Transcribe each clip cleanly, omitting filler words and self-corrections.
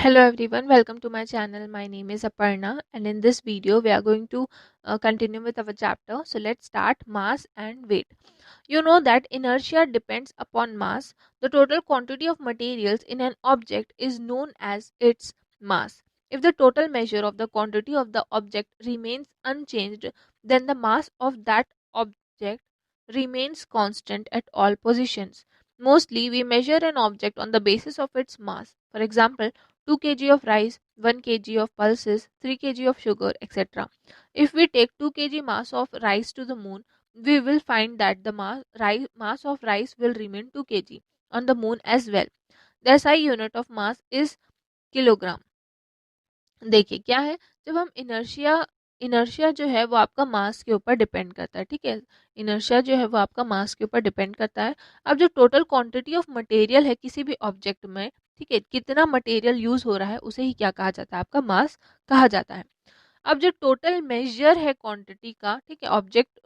Hello everyone, welcome to my channel. My name is Aparna, and in this video we are going to continue with our chapter. So let's start mass and weight. You know that inertia depends upon mass. The total quantity of materials in an object is known as its mass. If the total measure of the quantity of the object remains unchanged, then the mass of that object remains constant at all positions. Mostly, we measure an object on the basis of its mass. For example, 2 kg of rice, 1 kg of pulses, 3 kg of sugar, etc. If we take 2 kg mass of rice to the moon, we will find that the mass of rice will remain 2 kg on the moon as well. The SI unit of mass is kilogram. देखिए क्या है, जब हम inertia inertia जो है वो आपका मास के ऊपर डिपेंड करता है, ठीक है। इनर्शिया जो है वो आपका मास के ऊपर डिपेंड करता है। अब जो टोटल क्वांटिटी ऑफ मटेरियल है किसी भी ऑब्जेक्ट में, ठीक है, कितना मटेरियल यूज हो रहा है उसे ही क्या कहा जाता है, आपका मास कहा जाता है। अब जो टोटल मेजर है क्वांटिटी का, ठीक है, ऑब्जेक्ट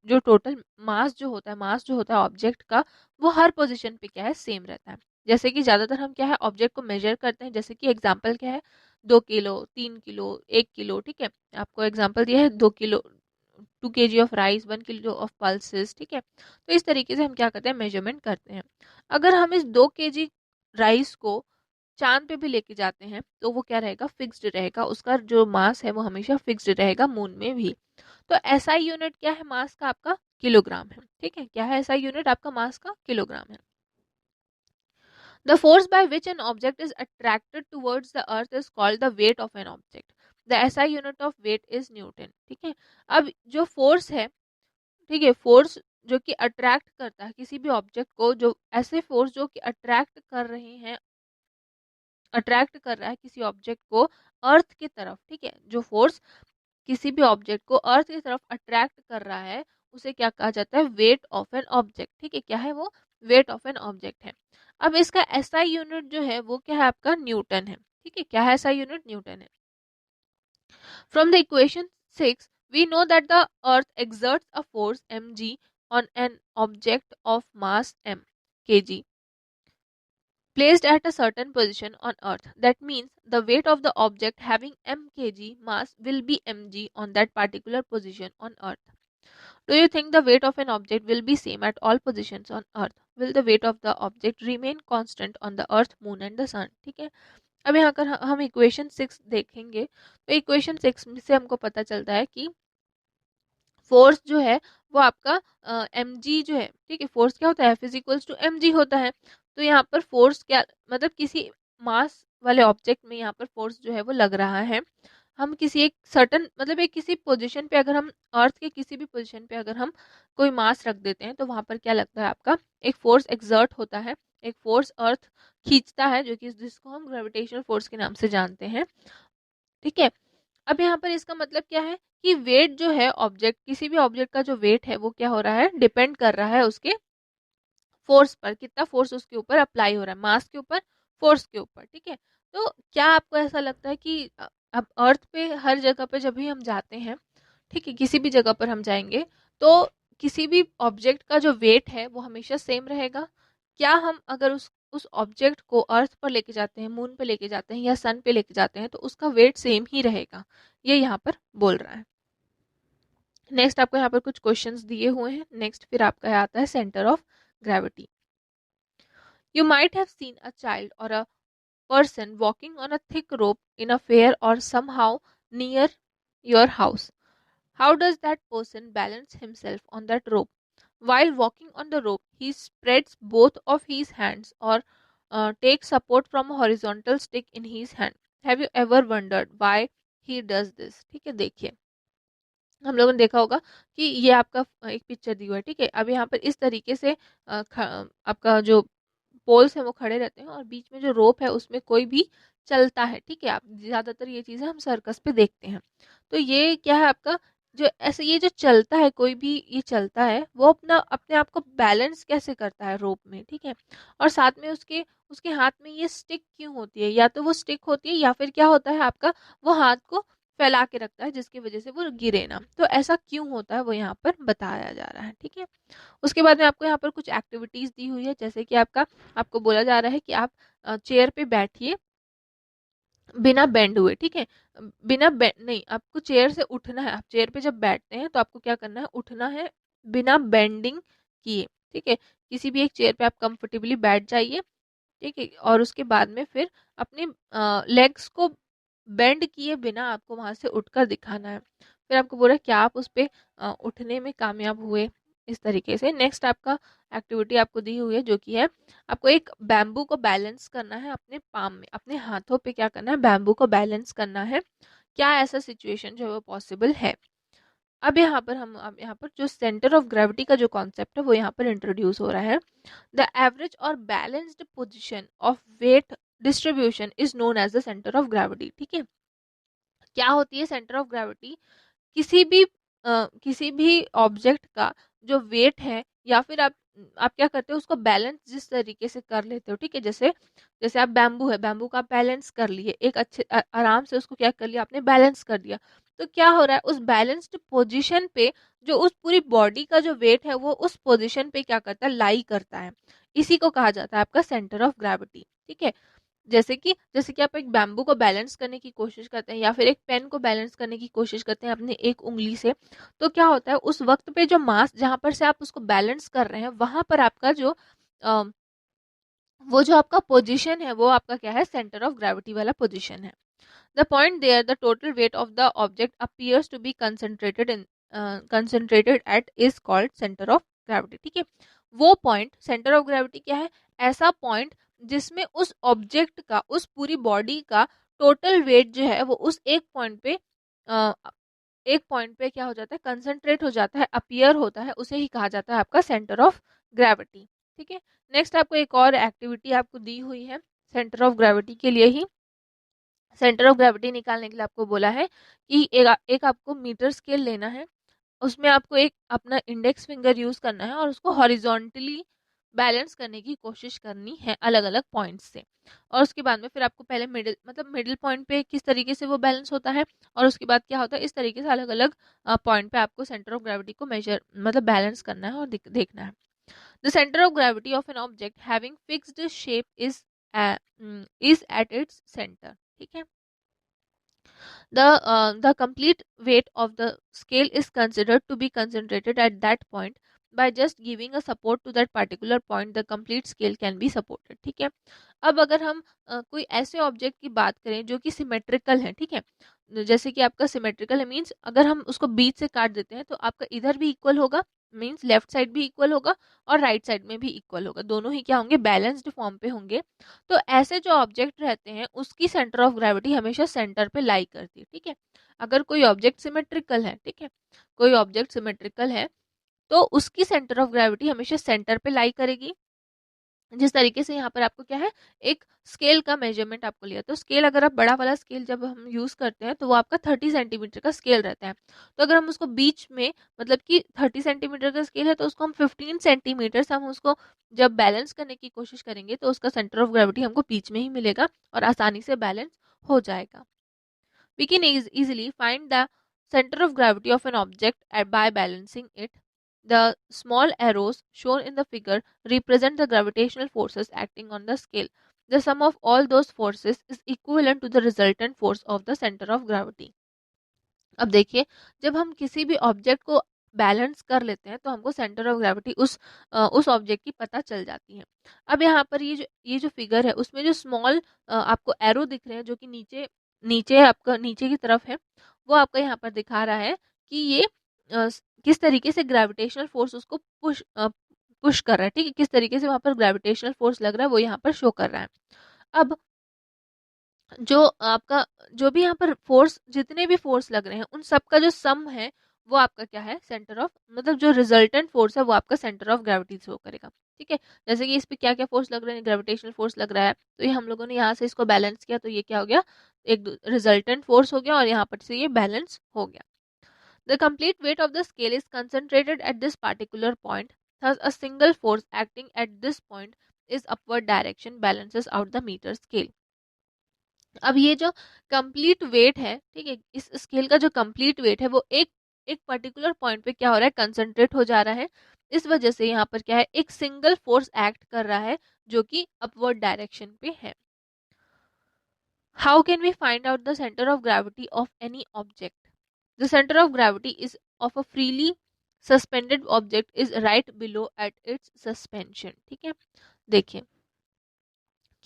जो टोटल मास जो होता है ऑब्जेक्ट का, वो हर पोजीशन पे क्या है, सेम रहता है। जैसे कि ज़्यादातर हम क्या है ऑब्जेक्ट को मेजर करते हैं, जैसे कि एग्जांपल क्या है, 2 किलो, 3 किलो, 1 किलो, ठीक है। आपको एग्जांपल दिया है 2 kilo, 2 kg of rice, 1 kilo of pulses, ठीक है। तो इस तरीके से हम क्या करते हैं, मेजरमेंट करते हैं। अगर हम इस 2 kg राइस को चांद पे भी लेके जाते हैं तो वो क्या रहेगा, फिक्स्ड रहेगा, उसका जो मास है वो हमेशा फिक्स्ड रहेगा, मून में भी। तो एसआई यूनिट क्या है मास का, आपका किलोग्राम है, ठीक है। क्या है एसआई यूनिट, आपका मास का किलोग्राम है। The force by which an object is attracted towards the earth is called the weight of an object. The SI unit of weight is newton, ठीक है। अब जो फोर्स है, ठीक है, फोर्स जो कि अट्रैक्ट करता है किसी भी ऑब्जेक्ट को, जो ऐसे फोर्स जो कि अट्रैक्ट कर रहा है किसी ऑब्जेक्ट को अर्थ की तरफ, ठीक है, जो फोर्स किसी भी ऑब्जेक्ट को अर्थ की तरफ अट्रैक्ट कर रहा है उसे क्या कहा जाता है, वेट ऑफ एन ऑब्जेक्ट, ठीक है। क्या है वो, वेट ऑफ एन ऑब्जेक्ट है। अब इसका एसआई यूनिट जो है वो क्या है, आपका न्यूटन है, ठीक है। क्या है एसआई यूनिट, न्यूटन है। From the equation 6 we know that the earth exerts a force mg on an object of mass m kg placed at a certain position on earth. That means the weight of the object having m kg mass will be mg on that particular position on earth. Do you think the weight of an object will be same at all positions on earth? Will the weight of the object remain constant on the earth, moon and the sun? ठीक है। अब यहाँ कर हम equation 6 देखेंगे तो equation 6 से हमको पता चलता है कि फोर्स जो है वो आपका एम जी जो है, ठीक है, फोर्स क्या होता है, F is equals to M G होता है। तो यहाँ पर फोर्स क्या, मतलब किसी मास वाले ऑब्जेक्ट में यहाँ पर फोर्स जो है वो लग रहा है। हम किसी एक सर्टन, मतलब एक किसी पोजीशन पे अगर हम अर्थ के किसी भी पोजीशन पे अगर हम कोई मास रख देते हैं तो वहां पर क्या लगता है, आपका एक फोर्स एक्सर्ट होता है, एक फोर्स अर्थ खींचता है, जो कि जिसको हम ग्रेविटेशनल फोर्स के नाम से जानते हैं, ठीक है। अब यहाँ पर इसका मतलब क्या है कि वेट जो है ऑब्जेक्ट, किसी भी ऑब्जेक्ट का जो वेट है वो क्या हो रहा है, डिपेंड कर रहा है उसके फोर्स पर, कितना फोर्स उसके ऊपर अप्लाई हो रहा है, मास के ऊपर, फोर्स के ऊपर, ठीक है। तो क्या आपको ऐसा लगता है कि अब अर्थ पे हर जगह पे जब भी हम जाते हैं, ठीक है, किसी भी जगह पर हम जाएंगे तो किसी भी ऑब्जेक्ट का जो वेट है वो हमेशा सेम रहेगा? क्या हम अगर उस ऑब्जेक्ट को अर्थ पर लेके जाते हैं, मून पे लेके जाते हैं या सन पे लेके जाते हैं तो उसका वेट सेम ही रहेगा, ये यहाँ पर बोल रहा है। नेक्स्ट आपको यहाँ पर कुछ क्वेश्चंस दिए हुए हैं। नेक्स्ट फिर आपका आता है centre of gravity. You might have seen a child और अ person walking on a thick rope in a fair or somehow near your house. How does that person balance himself on that rope? While walking on the rope, he spreads both of his hands or takes support from a horizontal stick in his hand. Have you ever wondered why he does this? ठीक है, देखिए हम लोगों ने देखा होगा कि ये आपका एक पिक्चर दी हुआ है, ठीक है। अब यहाँ पर इस तरीके से आपका जो पोल्स हैं वो खड़े रहते हैं और बीच में जो रोप है उसमें कोई भी चलता है, ठीक है। आप ज़्यादातर ये चीज़ें हम सर्कस पे देखते हैं। तो ये क्या है आपका, जो ऐसे ये जो चलता है, कोई भी ये चलता है वो अपना अपने आप को बैलेंस कैसे करता है रोप में, ठीक है। और साथ में उसके उसके हाथ में ये स्टिक क्यों होती है, या तो वो स्टिक होती है या फिर क्या होता है आपका, वो हाथ को फैला के रखता है जिसकी वजह से वो गिरे ना। तो ऐसा क्यों होता है वो यहाँ पर बताया जा रहा है, ठीक है। उसके बाद में आपको यहाँ पर कुछ एक्टिविटीज दी हुई है, जैसे कि आपको बोला जा रहा है कि आप चेयर पे बैठिए बिना बेंड हुए, ठीक है। बिना बेंड नहीं, आपको चेयर से उठना है। आप चेयर पे जब बैठते हैं तो आपको क्या करना है, उठना है बिना बेंडिंग किए, ठीक है। किसी भी एक चेयर पे आप कंफर्टेबली बैठ जाइए, ठीक है। और उसके बाद में फिर अपने लेग्स को बेंड किए बिना आपको वहां से उठकर दिखाना है। फिर आपको बोला क्या आप उस पे उठने में कामयाब हुए, इस तरीके से। नेक्स्ट आपका एक्टिविटी आपको दी हुई है जो कि है, आपको एक बैम्बू को बैलेंस करना है अपने पाम में, अपने हाथों पे क्या करना है, बैम्बू को बैलेंस करना है। क्या ऐसा सिचुएशन जो है वो पॉसिबल है। अब यहाँ पर हम, अब यहाँ पर जो सेंटर ऑफ ग्रेविटी का जो कॉन्सेप्ट है वो यहाँ पर इंट्रोड्यूस हो रहा है। द एवरेज और balanced position of weight distribution is known as the centre of gravity, ठीक है। क्या होती है सेंटर ऑफ ग्रेविटी, किसी भी किसी भी ऑब्जेक्ट का जो वेट है, या फिर आप क्या करते हो उसको बैलेंस जिस तरीके से कर लेते हो, ठीक है। जैसे जैसे आप बैम्बू है, बैम्बू का आप बैलेंस कर लिए, एक अच्छे आराम से उसको क्या कर लिया आपने, बैलेंस कर दिया। तो क्या हो रहा है, उस बैलेंस्ड पोजीशन पे जो उस पूरी बॉडी का जो वेट है वो उस पोजीशन पे क्या करता है, लाई करता है। इसी को कहा जाता है आपका सेंटर ऑफ ग्रेविटी, ठीक है। जैसे कि आप एक बैम्बू को बैलेंस करने की कोशिश करते हैं, या फिर एक पेन को बैलेंस करने की कोशिश करते हैं अपने एक उंगली से, तो क्या होता है उस वक्त पे जो मास जहां पर से आप उसको बैलेंस कर रहे हैं वहां पर आपका जो अ, वो जो आपका पोजीशन है वो आपका क्या है, सेंटर ऑफ ग्रेविटी वाला पोजीशन है। The point there the total weight of the object appears to be concentrated at is called centre of gravity, ठीक है। वो पॉइंट सेंटर ऑफ ग्रेविटी क्या है, ऐसा पॉइंट जिसमें उस ऑब्जेक्ट का, उस पूरी बॉडी का टोटल वेट जो है वो उस अ, एक पॉइंट पे क्या हो जाता है, कंसंट्रेट हो जाता है, अपीयर होता है, उसे ही कहा जाता है आपका सेंटर ऑफ ग्रेविटी, ठीक है। नेक्स्ट आपको एक और एक्टिविटी आपको दी हुई है सेंटर ऑफ ग्रेविटी के लिए ही। सेंटर ऑफ ग्रेविटी निकालने के लिए आपको बोला है कि एक आपको मीटर स्केल लेना है, उसमें आपको एक अपना इंडेक्स फिंगर यूज करना है और उसको हॉरिजॉन्टली बैलेंस करने की कोशिश करनी है अलग अलग पॉइंट्स से। और उसके बाद में फिर आपको पहले मिडिल, मतलब मिडिल पॉइंट पे किस तरीके से वो बैलेंस होता है, और उसके बाद क्या होता है, इस तरीके से अलग अलग पॉइंट पे आपको सेंटर ऑफ ग्रेविटी को मेजर, मतलब बैलेंस करना है और देखना है। The centre of gravity of an object having fixed shape is at its centre, ठीक है। The complete weight of the scale is considered to be concentrated at that point. By just giving a support to that particular point, the complete scale can be supported, ठीक है। अब अगर हम कोई ऐसे object की बात करें जो कि सिमेट्रिकल है, ठीक है। जैसे कि आपका सिमेट्रिकल है मीन्स अगर हम उसको बीच से काट देते हैं तो आपका इधर भी इक्वल होगा, मीन्स लेफ्ट साइड भी इक्वल होगा और राइट साइड में भी इक्वल होगा, दोनों ही क्या होंगे, बैलेंस्ड फॉर्म पे होंगे। तो ऐसे जो ऑब्जेक्ट रहते हैं उसकी सेंटर ऑफ ग्रेविटी हमेशा सेंटर पे लाई करती है, ठीक है। अगर कोई ऑब्जेक्ट सिमेट्रिकल है, ठीक है, कोई ऑब्जेक्ट सिमेट्रिकल है तो उसकी सेंटर ऑफ ग्रेविटी हमेशा सेंटर पे लाई करेगी। जिस तरीके से यहाँ पर आपको क्या है, एक स्केल का मेजरमेंट आपको लिया, तो स्केल अगर आप बड़ा वाला स्केल जब हम यूज करते हैं तो वो आपका 30 सेंटीमीटर का स्केल रहता है। तो अगर हम उसको बीच में, मतलब कि 30 सेंटीमीटर का स्केल है तो उसको हम 15 सेंटीमीटर से हम उसको जब बैलेंस करने की कोशिश करेंगे तो उसका सेंटर ऑफ ग्रेविटी हमको बीच में ही मिलेगा और आसानी से बैलेंस हो जाएगा। We can easily find the center of gravity of an object by balancing it. The small arrows shown in the figure represent the gravitational forces acting on the scale. The sum of all those forces is equivalent to the resultant force of the center of gravity. अब देखिए, जब हम किसी भी object को balance कर लेते हैं तो हमको सेंटर ऑफ ग्रेविटी उस ऑब्जेक्ट की पता चल जाती है। अब यहाँ पर ये जो फिगर है उसमें जो स्मॉल आपको एरो दिख रहे हैं जो कि नीचे नीचे आपका नीचे की तरफ है, वो आपका यहाँ पर दिखा रहा है कि ये किस तरीके से ग्रेविटेशनल फोर्स उसको पुश कर रहा है, ठीक है। किस तरीके से वहां पर ग्रेविटेशनल फोर्स लग रहा है वो यहाँ पर शो कर रहा है। अब जो आपका जो भी यहाँ पर फोर्स, जितने भी फोर्स लग रहे हैं उन सब का जो सम है वो आपका क्या है, सेंटर ऑफ, मतलब जो रिजल्टेंट फोर्स है वो आपका सेंटर ऑफ ग्रेविटी शो करेगा, ठीक है। जैसे कि इस पे क्या क्या फोर्स लग रहे हैं, ग्रेविटेशनल फोर्स लग रहा है, तो ये हम लोगों ने यहाँ से इसको बैलेंस किया तो ये क्या हो गया, एक रिजल्टेंट फोर्स हो गया और यहाँ पर से ये बैलेंस हो गया। The complete wait of the scale is concentrated at this particular point, thus a single force acting at this point is upward direction balances out the meter scale. अब ये जो कंप्लीट वेट है, ठीक है, इस scale का जो complete wait है वो एक एक पर्टिकुलर पॉइंट पे क्या हो रहा है, कंसंट्रेट हो जा रहा है। इस वजह से यहाँ पर क्या है, एक सिंगल फोर्स एक्ट कर रहा है जो कि अपवर्ड डायरेक्शन पे है। How can we find out the centre of gravity of any object? The centre of gravity is of a freely suspended object is right below at its suspension. ठीक है, देखिए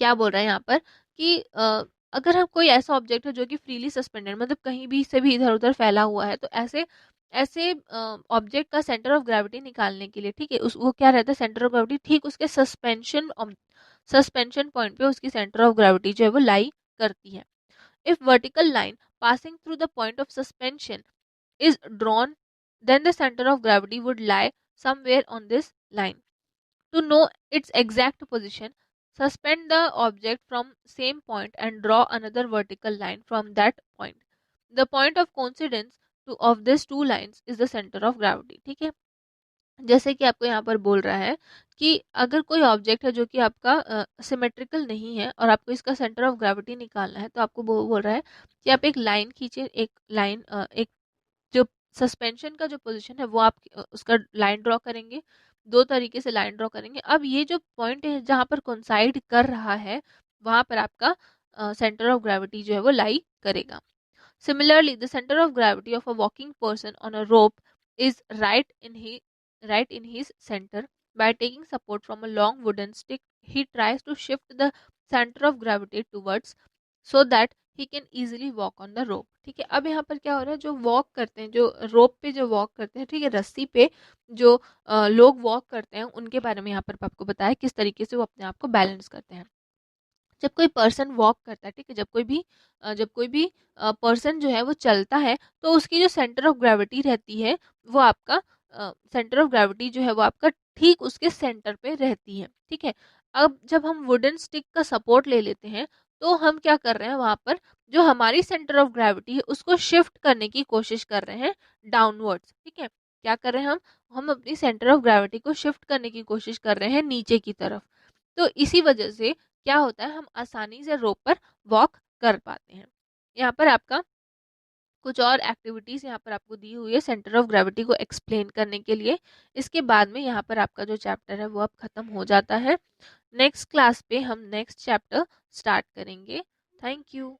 क्या बोल रहा है यहाँ पर कि अगर हम कोई ऐसा ऑब्जेक्ट है जो कि फ्रीली सस्पेंडेड, मतलब कहीं भी से भी इधर उधर फैला हुआ है, तो ऐसे ऐसे ऑब्जेक्ट का सेंटर ऑफ ग्रेविटी निकालने के लिए, ठीक है, उस वो क्या रहता है, सेंटर ऑफ ग्रेविटी ठीक उसके सस्पेंशन पॉइंट पे उसकी सेंटर ऑफ ग्रेविटी जो है वो लाई करती है। If vertical line passing through the point of suspension is drawn, then the center of gravity would lie somewhere on this line. To know its exact position, suspend the object from same point and draw another vertical line from that point. The point of coincidence of these two lines is the center of gravity. ठीक है, जैसे कि आपको यहाँ पर बोल रहा है कि अगर कोई ऑब्जेक्ट है जो कि आपका सिमेट्रिकल नहीं है और आपको इसका सेंटर ऑफ ग्रेविटी निकालना है, तो आपको बोल रहा है कि आप एक लाइन खींचे, एक लाइन एक जो सस्पेंशन का जो पोजीशन है वो आप उसका लाइन ड्रॉ करेंगे, दो तरीके से लाइन ड्रॉ करेंगे। अब ये जो पॉइंट है जहाँ पर कोइंसाइड कर रहा है वहाँ पर आपका सेंटर ऑफ ग्रेविटी जो है वो लाई करेगा। Similarly the centre of gravity of a walking person on a rope is right in his center. By taking support from a long wooden stick, he tries to shift the center of gravity towards so that he can easily walk on the rope. ठीक है, अब यहाँ पर क्या हो रहा है, जो वॉक करते हैं, जो रोप पे जो वॉक करते हैं, ठीक है, रस्सी पे जो लोग वॉक करते हैं उनके बारे में यहाँ पर आपको बताया किस तरीके से वो अपने आप को बैलेंस करते हैं। जब कोई पर्सन वॉक करता है, ठीक है, जब कोई भी पर्सन जो है वो चलता है, तो उसकी जो सेंटर ऑफ ग्रेविटी रहती है वो आपका सेंटर ऑफ ग्रेविटी जो है वो आपका ठीक उसके सेंटर पे रहती है। ठीक है, अब जब हम वुडन स्टिक का सपोर्ट ले लेते हैं तो हम क्या कर रहे हैं, वहां पर जो हमारी सेंटर ऑफ ग्रेविटी है उसको शिफ्ट करने की कोशिश कर रहे हैं डाउनवर्ड्स। ठीक है, क्या कर रहे हैं हम अपनी सेंटर ऑफ ग्रेविटी को शिफ्ट करने की कोशिश कर रहे हैं नीचे की तरफ। तो इसी वजह से क्या होता है, हम आसानी से रोप पर वॉक कर पाते हैं। यहाँ पर आपका कुछ और एक्टिविटीज़ यहाँ पर आपको दी हुई है सेंटर ऑफ ग्रेविटी को एक्सप्लेन करने के लिए। इसके बाद में यहाँ पर आपका जो चैप्टर है वो अब ख़त्म हो जाता है। नेक्स्ट क्लास पे हम नेक्स्ट चैप्टर स्टार्ट करेंगे। Thank you.